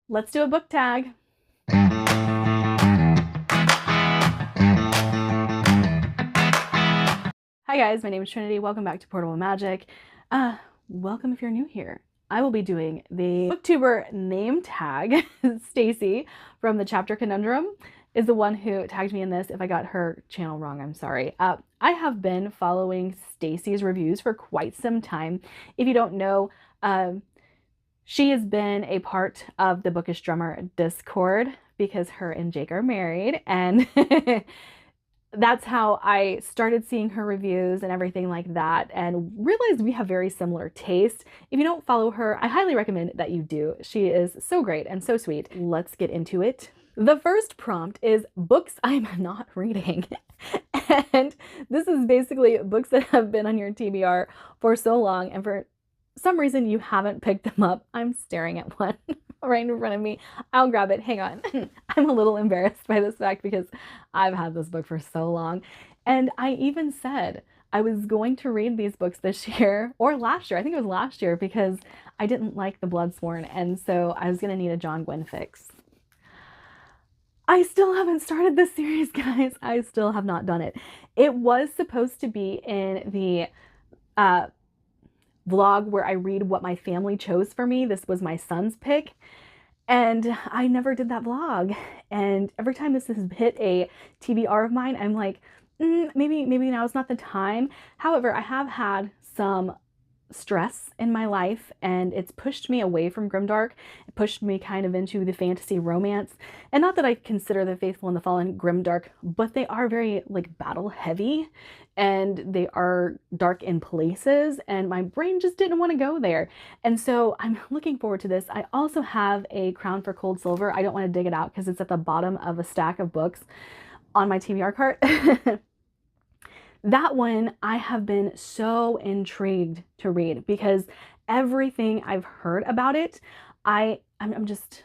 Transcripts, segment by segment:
Let's do a book tag. Hi guys, my name is Trinity. Welcome back to Portable Magic. Welcome if you're new here. I will be doing the Booktuber Name Tag. Stacy from the Chapter Conundrum is the one who tagged me in this. If I got her channel wrong, I'm sorry. I have been following Stacy's reviews for quite some time. If you don't know, she has been a part of the Bookish Drummer Discord because her and Jake are married, and that's how I started seeing her reviews and everything like that, and realized we have very similar taste. If you don't follow her, I highly recommend that you do. She is so great and so sweet. Let's get into it. The first prompt is books I'm not reading. And this is basically books that have been on your TBR for so long, and for some reason you haven't picked them up. I'm staring at one right in front of me. I'll grab it. Hang on. I'm a little embarrassed by this fact because I've had this book for so long. And I even said I was going to read these books this year or last year. I think it was last year because I didn't like The Bloodsworn. And so I was going to need a John Gwynne fix. I still haven't started this series, guys. I still have not done it. It was supposed to be in the vlog where I read what my family chose for me. This was my son's pick, and I never did that vlog. And every time this has hit a TBR of mine, I'm like, maybe now's not the time. However, I have had some stress in my life, and it's pushed me away from grimdark. It pushed me kind of into the fantasy romance. And not that I consider The Faithful and the Fallen grimdark, but they are very like battle heavy, and they are dark in places, and my brain just didn't want to go there. And so I'm looking forward to this. I also have a Crown for Cold Silver. I don't want to dig it out because it's at the bottom of a stack of books on my TBR cart. That one I have been so intrigued to read because everything I've heard about it, I'm just,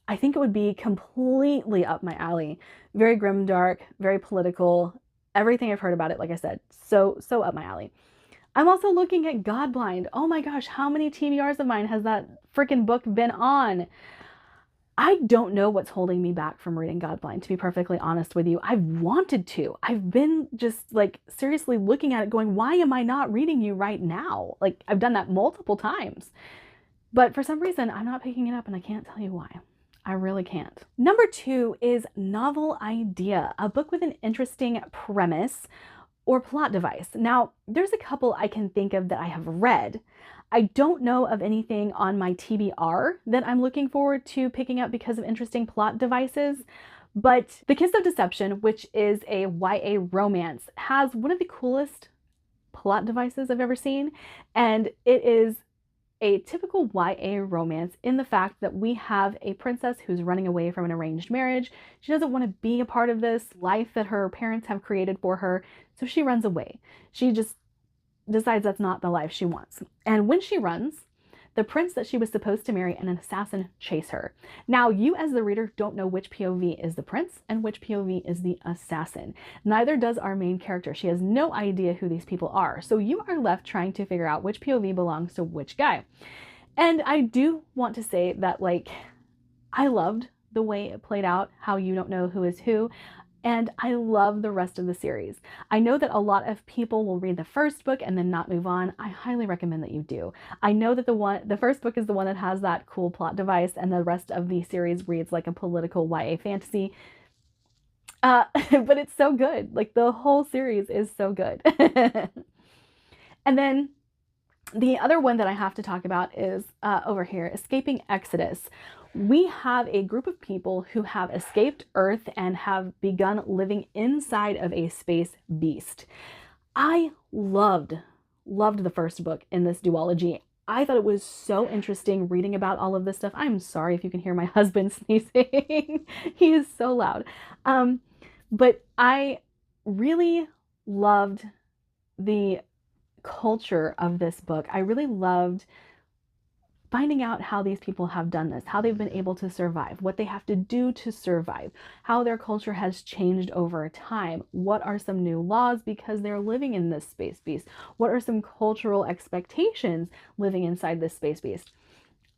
I think it would be completely up my alley. Very grimdark, very political. Everything I've heard about it, like I said, so up my alley. I'm also looking at Godblind. Oh my gosh, how many TBRs of mine has that freaking book been on? I don't know what's holding me back from reading Godblind, to be perfectly honest with you. I've wanted to. I've been just like seriously looking at it going, why am I not reading you right now? Like I've done that multiple times. But for some reason, I'm not picking it up, and I can't tell you why. I really can't. Number 2 is Novel Idea, a book with an interesting premise or plot device. Now, there's a couple I can think of that I have read. I don't know of anything on my TBR that I'm looking forward to picking up because of interesting plot devices, but The Kiss of Deception, which is a YA romance, has one of the coolest plot devices I've ever seen, and it is a typical YA romance in the fact that we have a princess who's running away from an arranged marriage. She doesn't want to be a part of this life that her parents have created for her, so she runs away. She just decides that's not the life she wants. And when she runs, the prince that she was supposed to marry and an assassin chase her. Now, you as the reader don't know which POV is the prince and which POV is the assassin. Neither does our main character. She has no idea who these people are. So you are left trying to figure out which POV belongs to which guy. And I do want to say that, like, I loved the way it played out, how you don't know who is who. And I love the rest of the series. I know that a lot of people will read the first book and then not move on. I highly recommend that you do. I know that the first book is the one that has that cool plot device, and the rest of the series reads like a political YA fantasy. But it's so good. Like, the whole series is so good. And then the other one that I have to talk about is over here, Escaping Exodus. We have a group of people who have escaped Earth and have begun living inside of a space beast. I loved the first book in this duology. I thought it was so interesting reading about all of this stuff. I'm sorry if you can hear my husband sneezing. He is so loud. But I really loved the culture of this book. I really loved finding out how these people have done this, how they've been able to survive, what they have to do to survive, how their culture has changed over time, what are some new laws because they're living in this space beast, what are some cultural expectations living inside this space beast.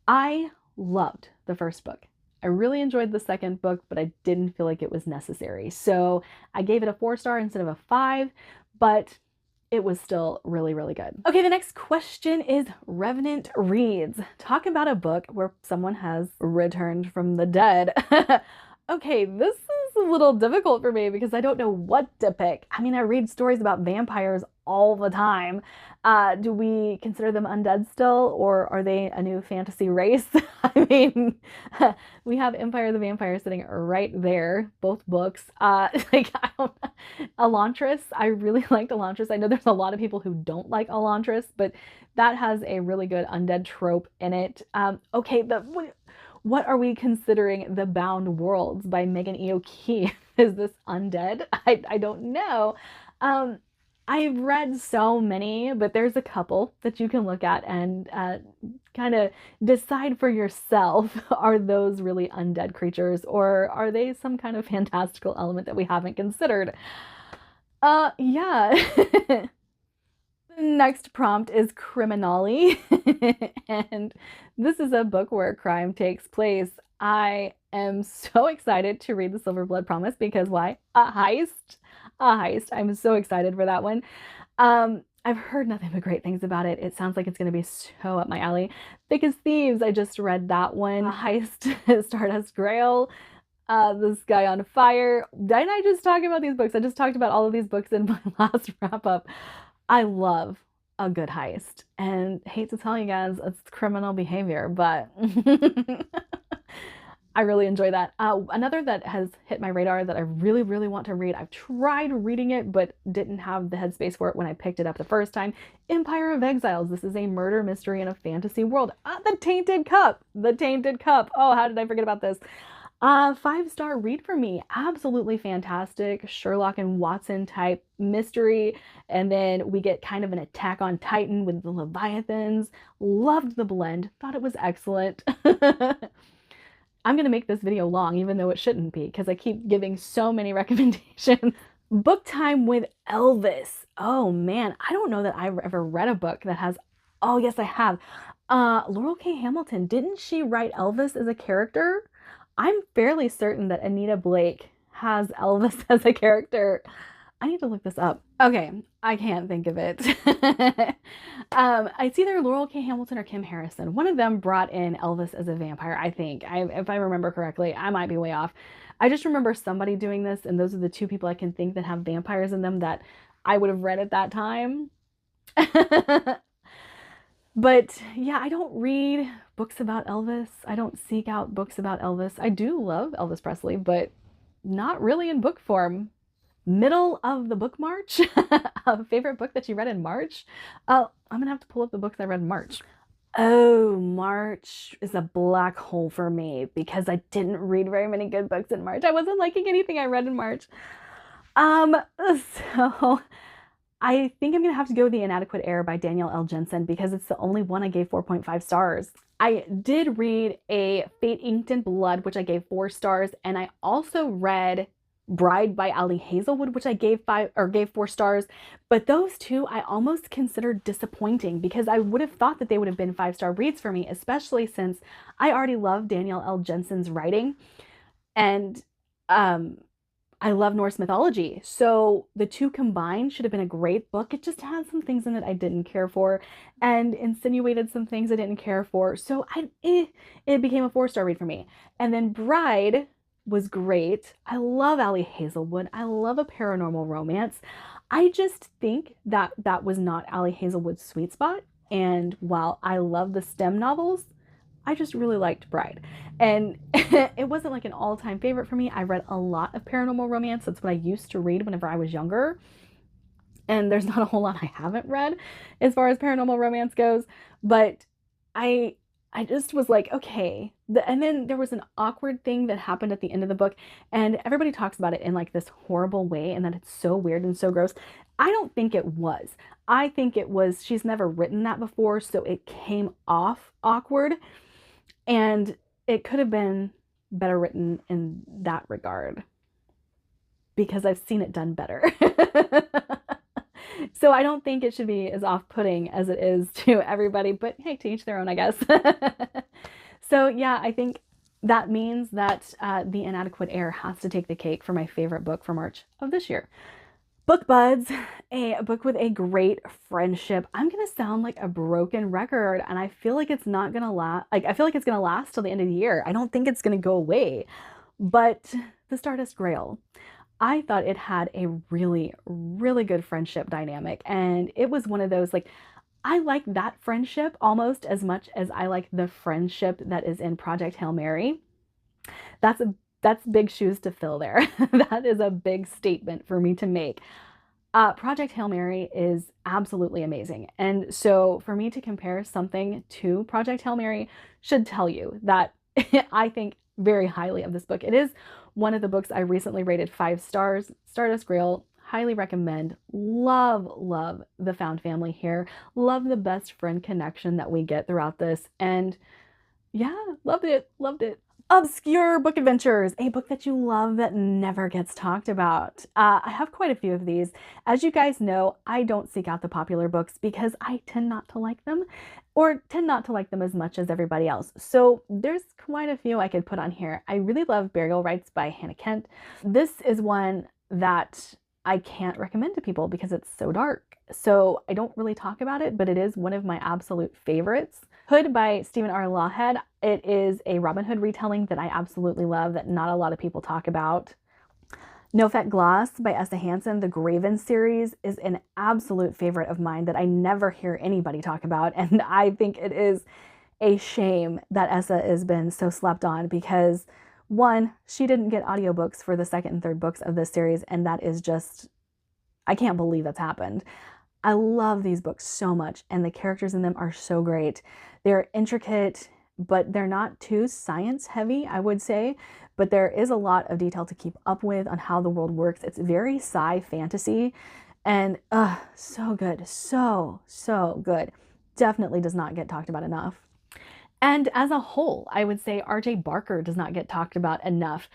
I loved the first book. I really enjoyed the second book, but I didn't feel like it was necessary. So I gave it a 4 star instead of a 5, but it was still really, really good. Okay, the next question is Revenant Reads. Talk about a book where someone has returned from the dead. Okay, this is a little difficult for me because I don't know what to pick. I mean, I read stories about vampires all the time. Do we consider them undead still, or are they a new fantasy race? I mean, we have Empire of the Vampire sitting right there, both books. Like, I don't know. Elantris, I really liked Elantris. I know there's a lot of people who don't like Elantris, but that has a really good undead trope in it. Okay, what are we considering The Bound Worlds by Megan E. O'Keefe? Is this undead? I don't know. I've read so many, but there's a couple that you can look at and kind of decide for yourself, are those really undead creatures, or are they some kind of fantastical element that we haven't considered? Yeah. Next prompt is Criminale, and this is a book where crime takes place. I am so excited to read The Silver Blood Promise because why? A heist. A heist. I'm so excited for that one. I've heard nothing but great things about it. It sounds like it's going to be so up my alley. Thick as Thieves, I just read that one. A heist, Stardust Grail, The Sky on Fire. Didn't I just talk about these books? I just talked about all of these books in my last wrap up. I love a good heist, and hate to tell you guys, it's criminal behavior, but I really enjoy that. Another that has hit my radar that I really, really want to read, I've tried reading it, but didn't have the headspace for it when I picked it up the first time, Empire of Exiles. This is a murder mystery in a fantasy world. The Tainted Cup! The Tainted Cup! Oh, how did I forget about this? 5-star read for me. Absolutely fantastic. Sherlock and Watson type mystery. And then we get kind of an Attack on Titan with the Leviathans. Loved the blend. Thought it was excellent. I'm going to make this video long, even though it shouldn't be, because I keep giving so many recommendations. Book time with Elvis. Oh man, I don't know that I've ever read a book that has, oh yes I have. Laurel K. Hamilton, didn't she write Elvis as a character? I'm fairly certain that Anita Blake has Elvis as a character. I need to look this up. Okay, I can't think of it. It's either Laurel K. Hamilton or Kim Harrison. One of them brought in Elvis as a vampire, I think. If I remember correctly, I might be way off. I just remember somebody doing this, and those are the two people I can think that have vampires in them that I would have read at that time. But yeah, I don't read books about Elvis. I don't seek out books about Elvis. I do love Elvis Presley, but not really in book form. Middle of the book March? A favorite book that you read in March? I'm gonna have to pull up the books I read in March. Oh, March is a black hole for me because I didn't read very many good books in March. I wasn't liking anything I read in March. So I think I'm gonna have to go with The Inadequate Heir by Danielle L. Jensen because it's the only one I gave 4.5 stars. I did read a Fate Inked in Blood, which I gave 4 stars, and I also read Bride by Ali Hazelwood, which I gave 4 stars. But those two I almost considered disappointing because I would have thought that they would have been 5-star reads for me, especially since I already love Danielle L. Jensen's writing, and I love Norse mythology. So the two combined should have been a great book. It just had some things in it I didn't care for and insinuated some things I didn't care for. So it became a 4-star read for me. And then Bride was great. I love Ali Hazelwood. I love a paranormal romance. I just think that that was not Ali Hazelwood's sweet spot. And while I love the STEM novels, I just really liked Bride. And it wasn't like an all-time favorite for me. I read a lot of paranormal romance. That's what I used to read whenever I was younger. And there's not a whole lot I haven't read as far as paranormal romance goes. But I just was like, okay. And then there was an awkward thing that happened at the end of the book. And everybody talks about it in like this horrible way and that it's so weird and so gross. I don't think it was. I think it was, she's never written that before, so it came off awkward. And it could have been better written in that regard because I've seen it done better. So I don't think it should be as off-putting as it is to everybody, but hey, to each their own, I guess. So yeah, I think that means that The Inadequate Heir has to take the cake for my favorite book for March of this year. Book Buds, a book with a great friendship. I'm gonna sound like a broken record, and I feel like it's not gonna last. Like, I feel like it's gonna last till the end of the year. I don't think it's gonna go away. But The Stardust Grail, I thought it had a really, really good friendship dynamic, and it was one of those like I like that friendship almost as much as I like the friendship that is in Project Hail Mary. That's big shoes to fill there. That is a big statement for me to make. Project Hail Mary is absolutely amazing. And so for me to compare something to Project Hail Mary should tell you that I think very highly of this book. It is one of the books I recently rated 5 stars. Stardust Grail, highly recommend. Love, love the found family here. Love the best friend connection that we get throughout this. And yeah, loved it, loved it. Obscure book adventures, a book that you love that never gets talked about. I have quite a few of these. As you guys know, I don't seek out the popular books because I tend not to like them or tend not to like them as much as everybody else. So there's quite a few I could put on here. I really love Burial Rites by Hannah Kent. This is one that I can't recommend to people because it's so dark. So I don't really talk about it, but it is one of my absolute favorites. Hood by Stephen R. Lawhead. It is a Robin Hood retelling that I absolutely love that not a lot of people talk about. No Fat Gloss by Essa Hansen. The Graven series is an absolute favorite of mine that I never hear anybody talk about. And I think it is a shame that Essa has been so slept on because one, she didn't get audiobooks for the second and third books of this series. And that is just, I can't believe that's happened. I love these books so much, and the characters in them are so great. They're intricate, but they're not too science heavy, I would say. But there is a lot of detail to keep up with on how the world works. It's very sci fantasy, and so good. So, so good. Definitely does not get talked about enough. And as a whole, I would say R.J. Barker does not get talked about enough.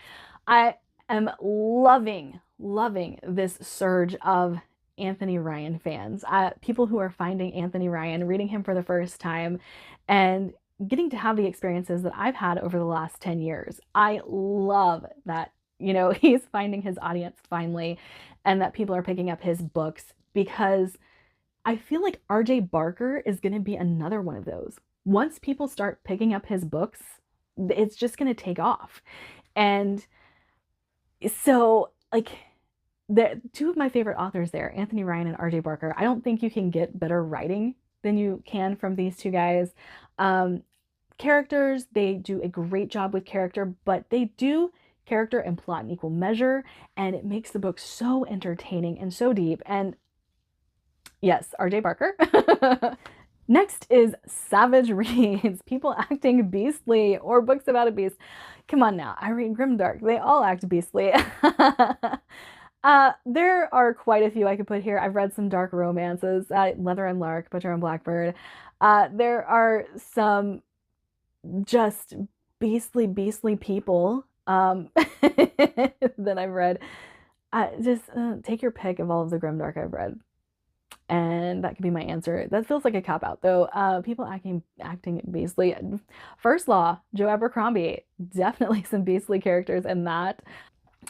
I am loving, loving this surge of Anthony Ryan fans. People who are finding Anthony Ryan, reading him for the first time, and getting to have the experiences that I've had over the last 10 years. I love that, he's finding his audience finally, and that people are picking up his books because I feel like RJ Barker is going to be another one of those. Once people start picking up his books, it's just going to take off. And so, like, the two of my favorite authors there, Anthony Ryan and RJ Barker, I don't think you can get better writing than you can from these two guys. Characters, they do a great job with character, but they do character and plot in equal measure, and it makes the book so entertaining and so deep. And yes, RJ Barker. Next is Savage Reads, people acting beastly, or books about a beast. Come on now, I read grimdark. They all act beastly. There are quite a few I could put here. I've read some dark romances, Leather and Lark, Butcher and Blackbird. There are some just beastly, beastly people that I've read. Just take your pick of all of the grimdark I've read. And that could be my answer. That feels like a cop-out, though. People acting beastly. First Law, Joe Abercrombie. Definitely some beastly characters in that.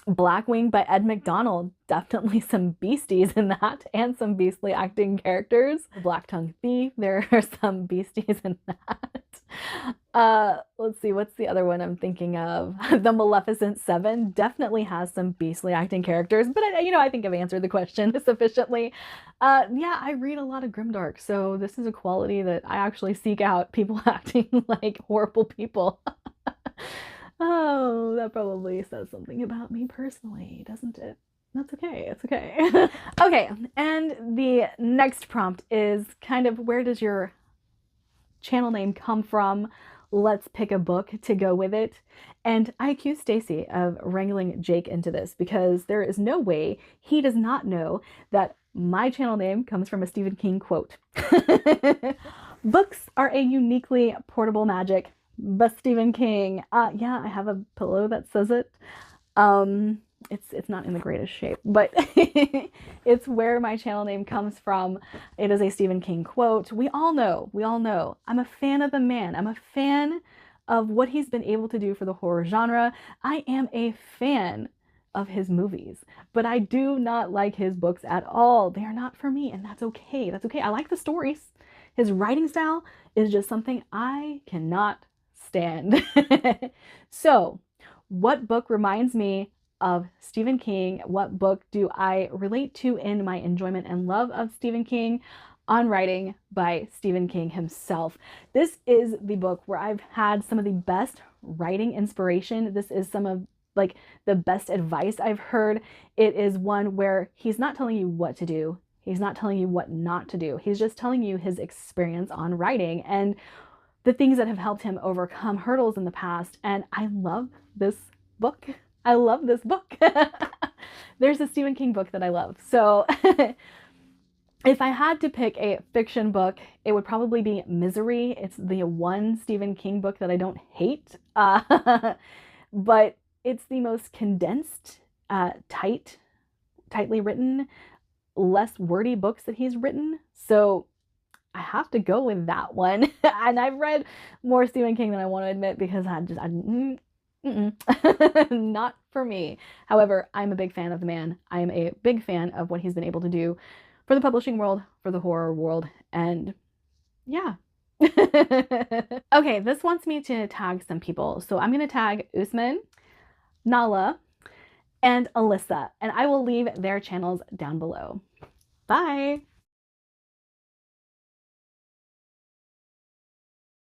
Blackwing by Ed McDonald, definitely some beasties in that, and some beastly acting characters. Black Tongue Thief, there are some beasties in that. Let's see, what's the other one I'm thinking of? The Maleficent 7 definitely has some beastly acting characters, but I think I've answered the question sufficiently. Yeah, I read a lot of grimdark, so this is a quality that I actually seek out, people acting like horrible people. Oh, that probably says something about me personally, doesn't it? That's okay. It's okay. Okay, and the next prompt is kind of, where does your channel name come from? Let's pick a book to go with it. And I accuse Stacy of wrangling Jake into this because there is no way he does not know that my channel name comes from a Stephen King quote. Books are a uniquely portable magic. But Stephen King, yeah, I have a pillow that says it. It's not in the greatest shape, but it's where my channel name comes from. It is a Stephen King quote. We all know, I'm a fan of the man. I'm a fan of what he's been able to do for the horror genre. I am a fan of his movies, but I do not like his books at all. They are not for me, and that's okay. That's okay. I like the stories. His writing style is just something I cannot stand. So, what book reminds me of Stephen King? What book do I relate to in my enjoyment and love of Stephen King? On Writing by Stephen King himself. This is the book where I've had some of the best writing inspiration. This is some of like the best advice I've heard. It is one where he's not telling you what to do. He's not telling you what not to do. He's just telling you his experience on writing and the things that have helped him overcome hurdles in the past. And I love this book. I love this book. There's a Stephen King book that I love. So if I had to pick a fiction book, it would probably be Misery. It's the one Stephen King book that I don't hate, but it's the most condensed, tightly written, less wordy books that he's written. So I have to go with that one. And I've read more Stephen King than I want to admit because not for me. However, I'm a big fan of the man. I am a big fan of what he's been able to do for the publishing world, for the horror world, and yeah. Okay, this wants me to tag some people. So I'm going to tag Usman, Nala, and Alyssa, and I will leave their channels down below. Bye!